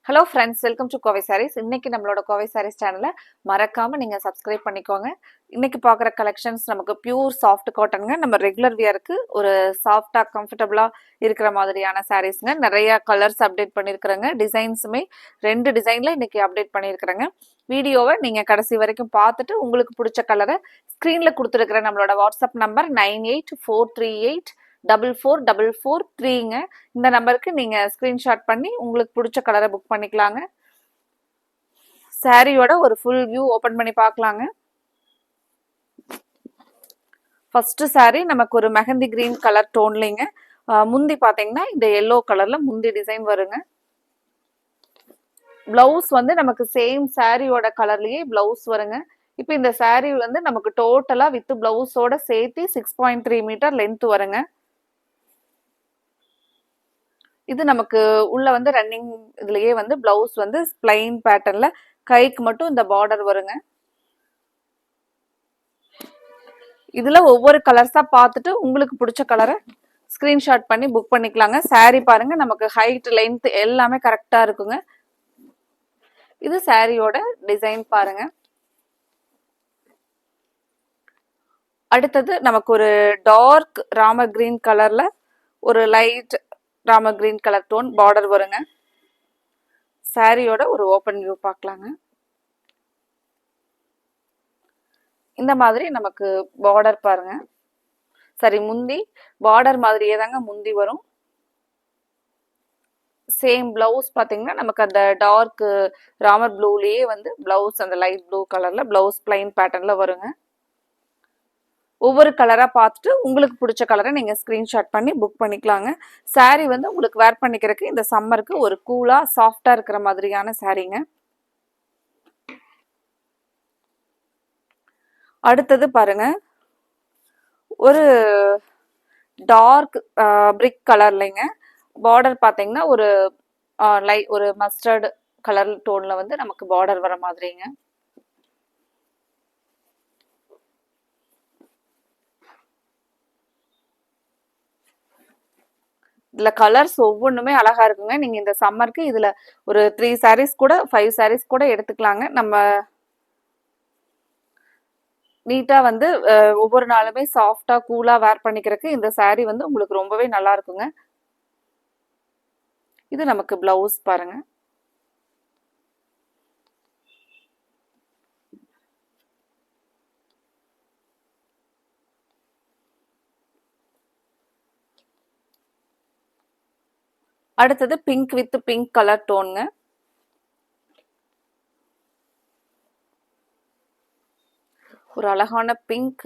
Hello friends, welcome to Kovai sarees. இன்னைக்கு நம்மளோட கோவை சாரீஸ் சேனலை மறக்காம நீங்க சப்ஸ்கிரைப் பண்ணிக்கோங்க. இன்னைக்கு பார்க்குற கலெக்ஷன்ஸ் நமக்கு பியூர் சாஃப்ட் காட்டனுங்க. நம்ம ரெகுலர் வியருக்கு ஒரு சாஃப்டா கம்ஃபர்டபுளா இருக்கிற மாதிரியான சாரீஸ்ங்க. நிறைய கலர்ஸ் அப்டேட் பண்ணியிருக்கிறேங்க. டிசைன்ஸுமே 2 டிசைன்ல இன்னைக்கு அப்டேட் பண்ணியிருக்கிறேங்க. வீடியோவை நீங்க கடைசி வரைக்கும் பார்த்துட்டு உங்களுக்கு பிடிச்ச கலரை ஸ்க்ரீன்ல கொடுத்துருக்கிற நம்மளோட வாட்ஸ்அப் நம்பர் 9843844443ங்க. இந்த நம்பருக்கு நீங்க ஸ்கிரீன்ஷாட் பண்ணி உங்களுக்கு பிடிச்ச கலரை புக் பண்ணிக்கலாங்க. சாரியோட ஒரு ஃபுல் வியூ ஓபன் பண்ணி பார்க்கலாங்க. ஃபர்ஸ்ட் சாரி நமக்கு ஒரு மெஹந்தி கிரீன் கலர் டோன்லிங்க. முந்தி பாத்தீங்கன்னா இந்த எல்லோ கலர்ல முந்தி டிசைன் வருங்க. பிளவுஸ் வந்து நமக்கு சேம் சாரியோட கலர்லயே பிளவுஸ் வருங்க. இப்போ இந்த சாரி வந்து நமக்கு டோட்டலா வித் பிளவுஸோட சேர்த்து 6.3 மீட்டர் லென்த் வருங்க. இது நமக்கு உள்ள வந்து ரன்னிங் இதுலயே வந்து பிளவுஸ் வந்து பிளைன் பேட்டர்ன்ல கைக்கு மட்டும் இந்த பார்டர் வருங்க. இதுல ஒவ்வொரு கலர்ஸா பார்த்துட்டு உங்களுக்கு பிடிச்ச கலரை ஸ்கிரீன்ஷாட் பண்ணி புக் பண்ணிக்கலாங்க. சாரி பாருங்க, நமக்கு ஹைட் லென்த் எல்லாமே கரெக்டா இருக்குங்க. இது சாரியோட டிசைன் பாருங்க. அடுத்தது நமக்கு ஒரு டார்க் ராமர் கிரீன் கலர்ல ஒரு light Ramar green colour tone border வருங்க. சாரியோட ஒரு ஓப்பன் வியூ பார்க்கலாங்க. இந்த மாதிரி நமக்கு பார்டர் பாருங்க. சரி, முந்தி பார்டர் மாதிரியே தாங்க முந்தி வரும். சேம் பிளவுஸ் பாத்தீங்கன்னா நமக்கு அந்த டார்க் ராமர் ப்ளூலயே வந்து பிளவுஸ் அந்த லைட் ப்ளூ கலர்ல பிளவுஸ் பிளைன் பேட்டர்ன்ல வருங்க. ஒவ்வொரு கலரா பார்த்துட்டு உங்களுக்கு பிடிச்ச கலரை நீங்க ஸ்கிரீன்ஷாட் பண்ணி புக் பண்ணிக்கலாங்க. சாரி வந்து உங்களுக்கு வேர் பண்ணிக்கிறதுக்கு இந்த சம்மருக்கு ஒரு கூலா சாஃப்டா இருக்கிற மாதிரியான சாரீங்க. அடுத்தது பாருங்க, ஒரு டார்க் பிரிக் கலர்லைங்க. பார்டர் பாத்தீங்கன்னா ஒரு ஒரு மஸ்டர்ட் கலர் டோன்ல வந்து நமக்கு பார்டர் வர மாதிரிங்க. இதுல கலர்ஸ் ஒவ்வொன்றுமே அழகா இருக்குங்க. நீங்க இந்த சம்மருக்கு இதுல ஒரு 3 சாரீஸ் கூட 5 சாரீஸ் கூட எடுத்துக்கலாங்க. நம்ம நீட்டா வந்து ஒவ்வொரு நாளுமே சாஃப்டா கூலா வேர் பண்ணிக்கிறதுக்கு இந்த சாரீ வந்து உங்களுக்கு ரொம்பவே நல்லா இருக்குங்க. இது நமக்கு பிளவுஸ் பாருங்க. அடுத்தது பிங்க் வித் பிங்க் கலர் டோனுங்க. ஒரு அழகான பிங்க்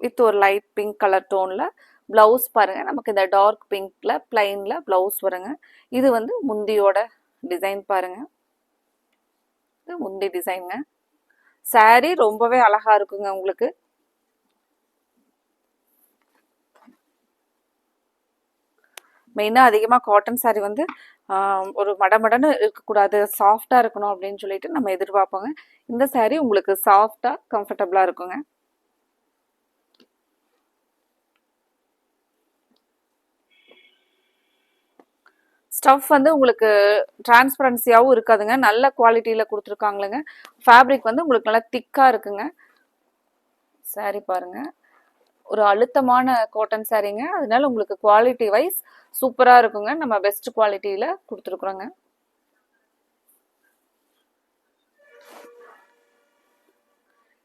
வித் ஒரு லைட் பிங்க் கலர் டோன்ல பிளவுஸ் பாருங்க. நமக்கு இந்த டார்க் பிங்க்ல பிளைன்ல பிளவுஸ் வருங்க. இது வந்து முந்தியோட டிசைன் பாருங்க. இது முந்தி டிசைனுங்க. சாரி ரொம்பவே அழகா இருக்குங்க உங்களுக்கு. மெயினா அதிகமா காட்டன் சாரி வந்து ஒரு மடமடன்னு இருக்கக்கூடாது, சாஃப்டா இருக்கணும் அப்படின்னு சொல்லிட்டு நம்ம எதிர்பார்ப்போங்க. இந்த சாரி உங்களுக்கு சாஃப்டா கம்ஃபர்டபுளா இருக்குங்க. ஸ்டஃப் வந்து உங்களுக்கு டிரான்ஸ்பரன்சியாகவும் இருக்காதுங்க. நல்ல குவாலிட்டியில கொடுத்துருக்காங்களுங்க. ஃபேப்ரிக் வந்து உங்களுக்கு நல்லா திக்கா இருக்குங்க. சாரி பாருங்க, ஒரு அழுத்தமான காட்டன் சாரீங்க. அதனால உங்களுக்கு குவாலிட்டி வைஸ் சூப்பரா இருக்குங்க. நம்ம பெஸ்ட் குவாலிட்டியில கொடுத்துருக்குறோங்க.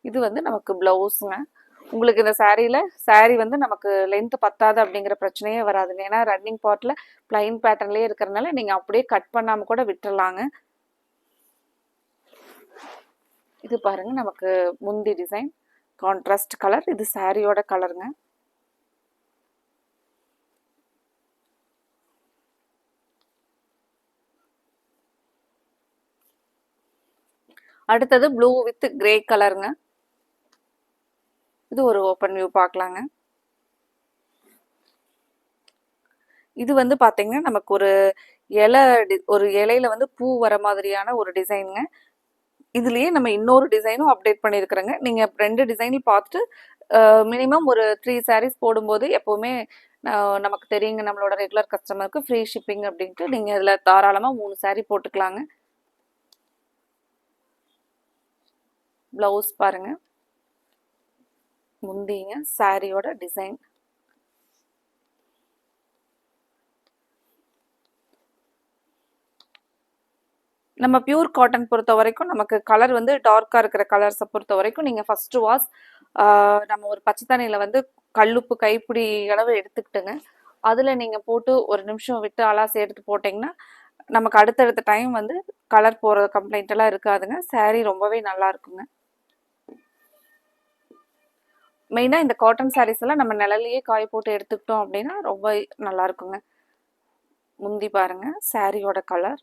இது வந்து நமக்கு பிளவுஸுங்க. உங்களுக்கு இந்த சாரி வந்து நமக்கு லென்த் பத்தாது அப்படிங்கிற பிரச்சனையே வராதுங்க. ஏன்னா ரன்னிங் பார்ட்ல பிளைன் பேட்டர்ன்லயே இருக்கிறதுனால நீங்க அப்படியே கட் பண்ணாம கூட விட்டுறலாங்க. இது பாருங்க, நமக்கு முந்தி டிசைன் கான்ட்ராஸ்ட் கலர். இது சாரியோட கலருங்க. அடுத்தது ப்ளூ வித் கிரே கலருங்க. இது ஒரு ஓப்பன் வியூ பார்க்கலாங்க. இது வந்து பாத்தீங்கன்னா நமக்கு ஒரு ஒரு இலையில வந்து பூ வர மாதிரியான ஒரு டிசைனுங்க. இதுலயே நம்ம இன்னொரு டிசைனும் அப்டேட் பண்ணியிருக்கிறோங்க. நீங்க 2 டிசைனில் பார்த்துட்டு மினிமம் ஒரு 3 சாரீஸ் போடும்போது எப்பவுமே நமக்கு தெரியுங்க நம்மளோட ரெகுலர் கஸ்டமருக்கு ஃப்ரீ ஷிப்பிங் அப்படின்ட்டு நீங்கள் இதில் தாராளமாக 3 saree போட்டுக்கலாங்க. ப்ளவுஸ் பாருங்க, முந்திங்க சாரியோட டிசைன். நம்ம பியூர் காட்டன் பொறுத்த வரைக்கும் நமக்கு கலர் வந்து டார்க்காக இருக்கிற கலர்ஸை பொறுத்த வரைக்கும் நீங்கள் ஃபஸ்ட்டு வாஷ் நம்ம ஒரு பச்சை தண்ணியில் வந்து கல்லுப்பு கைப்பிடி அளவு எடுத்துக்கிட்டுங்க, அதில் நீங்கள் போட்டு ஒரு நிமிஷம் விட்டு அலாசி எடுத்து போட்டிங்கன்னா நமக்கு அடுத்தடுத்த டைம் வந்து கலர் போகிற கம்ப்ளைண்ட் எல்லாம் இருக்காதுங்க. saree ரொம்பவே நல்லா இருக்குங்க. மெயினாக இந்த காட்டன் sarees எல்லாம் நம்ம நிழலையே காய போட்டு எடுத்துக்கிட்டோம் அப்படின்னா ரொம்ப நல்லா இருக்குங்க. முந்தி பாருங்க சாரியோட கலர்.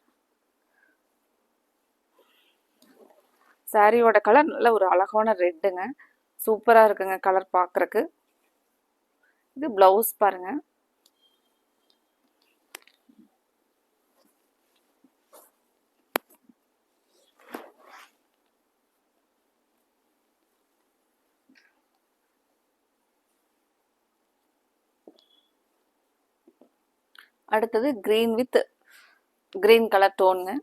சாரியோட கலர் நல்ல ஒரு அழகான ரெட்டுங்க, சூப்பராக இருக்குங்க கலர் பார்க்குறக்கு. இது ப்ளவுஸ் பாருங்க. அடுத்தது கிரீன் வித் கிரீன் கலர் டோனுங்க.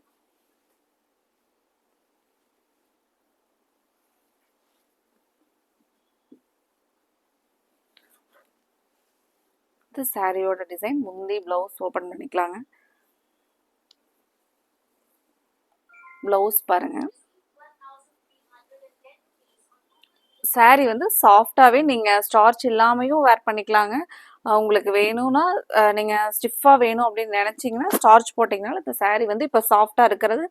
இது சாரியோட டிசைன். முந்தி ப்ளவுஸ் ஓப்பன் பண்ணிக்கலாங்க. ப்ளவுஸ் பாருங்க. சாரீ வந்து சாஃப்டாகவே நீங்கள் ஸ்டார்ச் இல்லாமையும் வேர் பண்ணிக்கலாங்க. உங்களுக்கு வேணும்னா நீங்கள் ஸ்டிஃபாக வேணும் அப்படின்னு நினச்சிங்கன்னா ஸ்டார்ச் போட்டிங்கனால இந்த சாரீ வந்து இப்போ சாஃப்டாக இருக்கிறது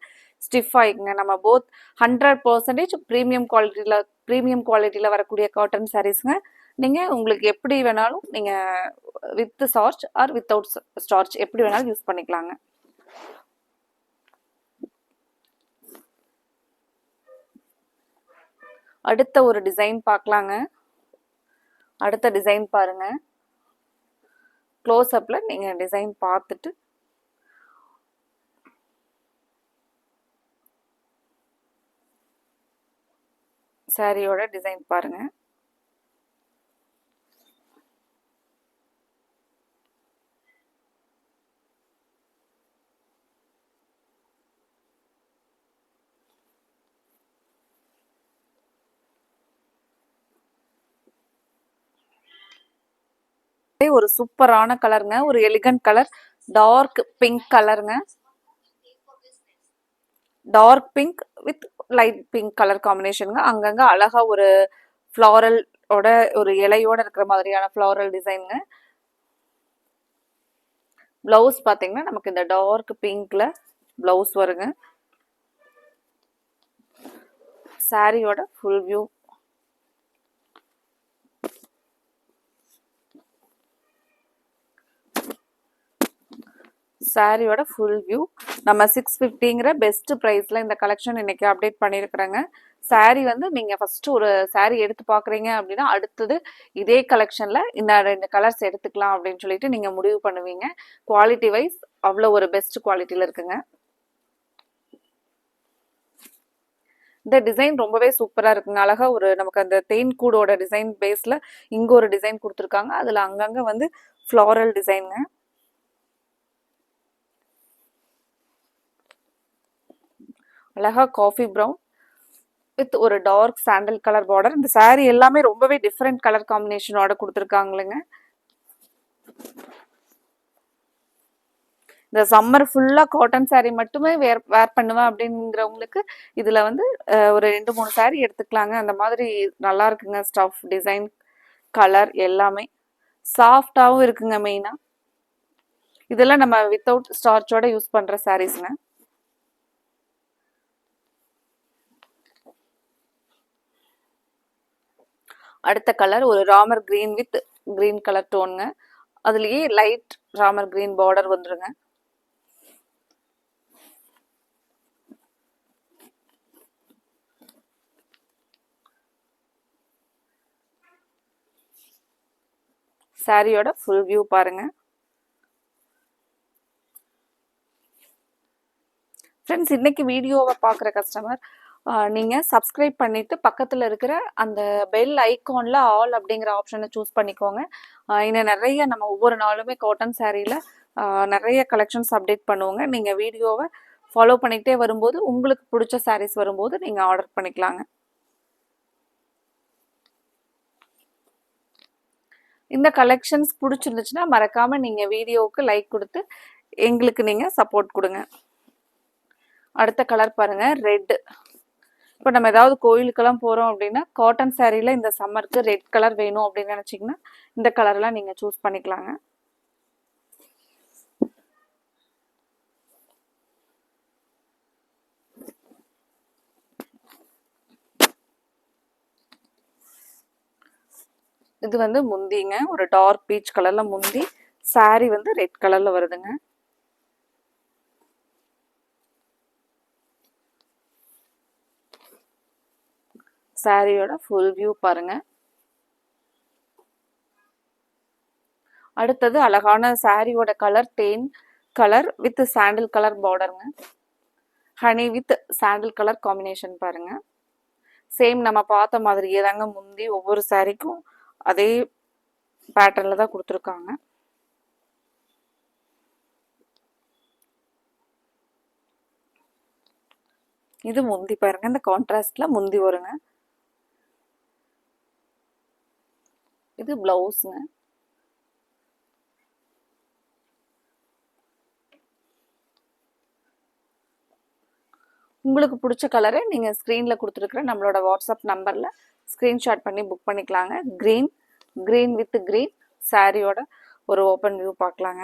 ஸ்டிஃப் ஆகிக்குங்க. நம்ம போத் 100% ப்ரீமியம் குவாலிட்டியில் வரக்கூடிய காட்டன் சாரீஸுங்க. நீங்கள் உங்களுக்கு எப்படி வேணாலும் நீங்கள் with starch or without starch எப்படி வேணாலும் யூஸ் பண்ணிக்கலாங்க. அடுத்த ஒரு டிசைன் பார்க்கலாங்க. அடுத்த டிசைன் பாருங்க. க்ளோஸ் அப்ல நீங்க டிசைன் பார்த்துட்டு சாரியோட டிசைன் பாருங்க. ஒரு சூப்பரான கலருங்க, ஒரு எலிகன்ட் கலர், டார்க் பிங்க் கலருங்க. Dark pink with light pink colour காம்பினேஷனுங்க. அங்கங்க அழகா ஒரு ஃப்ளாரல் ஓட ஒரு இலையோட இருக்கிற மாதிரியான ஃப்ளாரல் டிசைனுங்க. பிளவுஸ் பாத்தீங்கன்னா நமக்கு இந்த டார்க் பிங்க்ல பிளவுஸ் வருங்க. சாரியோட ஃபுல் வியூ. சாரியோட ஃபுல் வியூ. நம்ம 650ங்கிற பெஸ்ட் ப்ரைஸில் இந்த கலெக்ஷன் இன்னைக்கு அப்டேட் பண்ணியிருக்கிறேங்க. சாரீ வந்து நீங்கள் ஃபஸ்ட்டு ஒரு சாரீ எடுத்து பார்க்குறீங்க அப்படின்னா அடுத்தது இதே கலெக்ஷனில் இந்த 2 கலர்ஸ் எடுத்துக்கலாம் அப்படின்னு சொல்லிட்டு நீங்கள் முடிவு பண்ணுவீங்க. குவாலிட்டி வைஸ் அவ்வளோ ஒரு பெஸ்ட் குவாலிட்டியில் இருக்குங்க. இந்த டிசைன் ரொம்பவே சூப்பராக இருக்குங்க. அழகா ஒரு நமக்கு அந்த தேன் கூடோட டிசைன் பேஸில் இங்கே ஒரு டிசைன் கொடுத்துருக்காங்க. அதில் அங்கங்கே வந்து ஃப்ளாரல் டிசைனுங்க. அழகா காஃபி ப்ரௌன் வித் ஒரு டார்க் சாண்டல் கலர் பார்டர். இந்த சாரீ எல்லாமே ரொம்பவே டிஃப்ரெண்ட் கலர் காம்பினேஷனோட கொடுத்துருக்காங்களுங்க. இந்த சம்மர் ஃபுல்லா காட்டன் சாரீ மட்டுமே வேர் பண்ணுவேன் அப்படிங்கிறவங்களுக்கு இதுல வந்து ஒரு 2-3 சாரீ எடுத்துக்கலாங்க. அந்த மாதிரி நல்லா இருக்குங்க. ஸ்டஃப், டிசைன், கலர் எல்லாமே சாஃப்டாகவும் இருக்குங்க. மெயினா இதெல்லாம் நம்ம வித்தவுட் ஸ்டார்ச்சோட யூஸ் பண்ற சாரீஸ்ங்க. அடுத்த கலர் ஒரு Ramar green with green colour டோனுங்க. அதுலயே லைட் ராமர் கிரீன் பார்டர் வந்துருங்க. சாரியோட ஃபுல் வியூ பாருங்க. ஃப்ரெண்ட்ஸ், இன்னைக்கு வீடியோவை பார்க்குற கஸ்டமர் நீங்கள் சப்ஸ்கிரைப் பண்ணிவிட்டு பக்கத்தில் இருக்கிற அந்த பெல் ஐக்கானில் ஆல் அப்படிங்கிற ஆப்ஷனை சூஸ் பண்ணிக்கோங்க. இன்னும் நிறைய நம்ம ஒவ்வொரு நாளுமே காட்டன் சாரியில் நிறைய கலெக்ஷன்ஸ் அப்டேட் பண்ணுவோங்க. நீங்கள் வீடியோவை ஃபாலோ பண்ணிக்கிட்டே வரும்போது உங்களுக்கு பிடிச்ச சாரீஸ் வரும்போது நீங்கள் ஆர்டர் பண்ணிக்கலாங்க. இந்த கலெக்ஷன்ஸ் பிடிச்சிருந்துச்சுன்னா மறக்காமல் நீங்கள் வீடியோவுக்கு லைக் கொடுத்து எங்களுக்கு நீங்கள் சப்போர்ட் கொடுங்க. அடுத்த கலர் பாருங்கள், ரெட். இப்போ நம்ம ஏதாவது கோயிலுக்கெல்லாம் போகிறோம் அப்படின்னா காட்டன் சாரியில் இந்த சம்மருக்கு ரெட் கலர் வேணும் அப்படின்னு நினச்சிங்கன்னா இந்த கலர்லாம் நீங்கள் சூஸ் பண்ணிக்கலாங்க. இது வந்து முந்திங்க, ஒரு டார்க் பீச் கலரில் முந்தி, சாரி வந்து ரெட் கலரில் வருதுங்க. சாரியோட ஃபுல் வியூ பாருங்க. அடுத்தது அழகான சாரியோட கலர் தேன் கலர் வித் சாண்டில் கலர் பார்டருங்க. Honey with sandal colour combination பாருங்க. சேம் நம்ம பார்த்த மாதிரியே தாங்க முந்தி ஒவ்வொரு சாரிக்கும் அதே பேட்டர்னில் தான் கொடுத்துருக்காங்க. இது முந்தி பாருங்க, இந்த கான்ட்ராஸ்ட்ல முந்தி வருங்க. இது பிளவுஸுங்க. உங்களுக்கு பிடிச்ச கலரை நீங்கள் ஸ்க்ரீனில் கொடுத்துருக்குற நம்மளோட வாட்ஸ்அப் நம்பரில் ஸ்க்ரீன்ஷாட் பண்ணி புக் பண்ணிக்கலாங்க. க்ரீன் வித் க்ரீன் சாரியோட ஒரு ஓப்பன் வியூ பார்க்கலாங்க.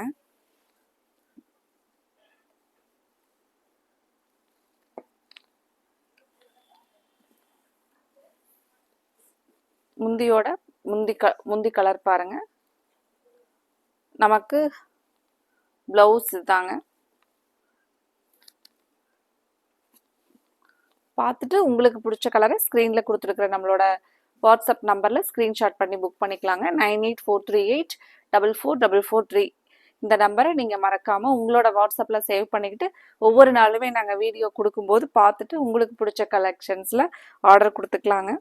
முந்தியோட முந்தி கலர் பாருங்க. நமக்கு பிளவுஸ் தாங்க. பார்த்துட்டு உங்களுக்கு பிடிச்ச கலரை ஸ்க்ரீனில் கொடுத்துருக்குற நம்மளோட வாட்ஸ்அப் நம்பரில் ஸ்க்ரீன்ஷாட் பண்ணி புக் பண்ணிக்கலாங்க. 9843844443 இந்த நம்பரை நீங்கள் மறக்காமல் உங்களோட வாட்ஸ்அப்பில் சேவ் பண்ணிக்கிட்டு ஒவ்வொரு நாளுமே நாங்கள் வீடியோ கொடுக்கும்போது பார்த்துட்டு உங்களுக்கு பிடிச்ச கலெக்ஷன்ஸில் ஆர்டர் கொடுத்துக்கலாங்க.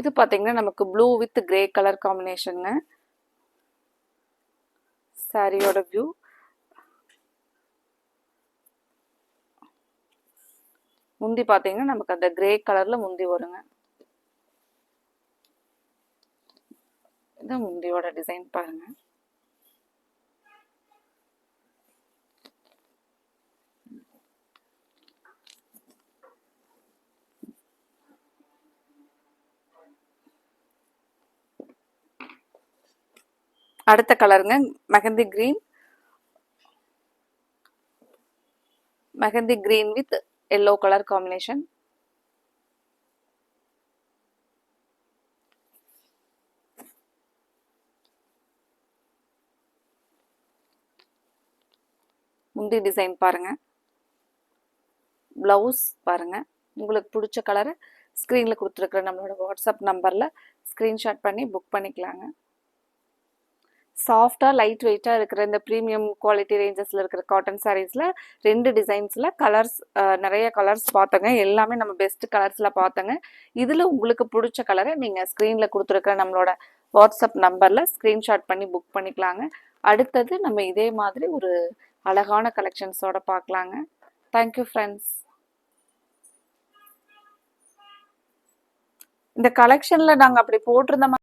இது பார்த்தீங்கன்னா நமக்கு ப்ளூ வித் கிரே கலர் காம்பினேஷனுங்க. சாரியோட வியூ. முந்தி பார்த்தீங்கன்னா நமக்கு அந்த கிரே கலரில் முந்தி வருங்க. இதான் முந்தியோட டிசைன் பாருங்க. அடுத்த கலருங்க mehndi green with yellow colour combination. முந்தி டிசைன் பாருங்க. பிளவுஸ் பாருங்க. உங்களுக்கு பிடிச்ச கலரை ஸ்க்ரீனில் கொடுத்துருக்குற நம்மளோட வாட்ஸ்அப் நம்பரில் ஸ்க்ரீன்ஷாட் பண்ணி புக் பண்ணிக்கலாங்க. சாஃப்டாக லைட் வெயிட்டாக இருக்கிற இந்த ப்ரீமியம் குவாலிட்டி ரேஞ்சஸில் இருக்கிற காட்டன் சாரீஸில் 2 டிசைன்ஸில் கலர்ஸ் நிறைய கலர்ஸ் பார்த்தோங்க. எல்லாமே நம்ம பெஸ்ட் கலர்ஸில் பார்த்தோங்க. இதில் உங்களுக்கு பிடிச்ச கலரை நீங்கள் ஸ்க்ரீனில் கொடுத்துருக்குற நம்மளோட வாட்ஸ்அப் நம்பரில் ஸ்க்ரீன்ஷாட் பண்ணி புக் பண்ணிக்கலாங்க. அடுத்தது நம்ம இதே மாதிரி ஒரு அழகான கலெக்ஷன்ஸோட பார்க்கலாங்க. Thank you friends. இந்த கலெக்ஷனில் நாங்கள் அப்படி போட்டிருந்த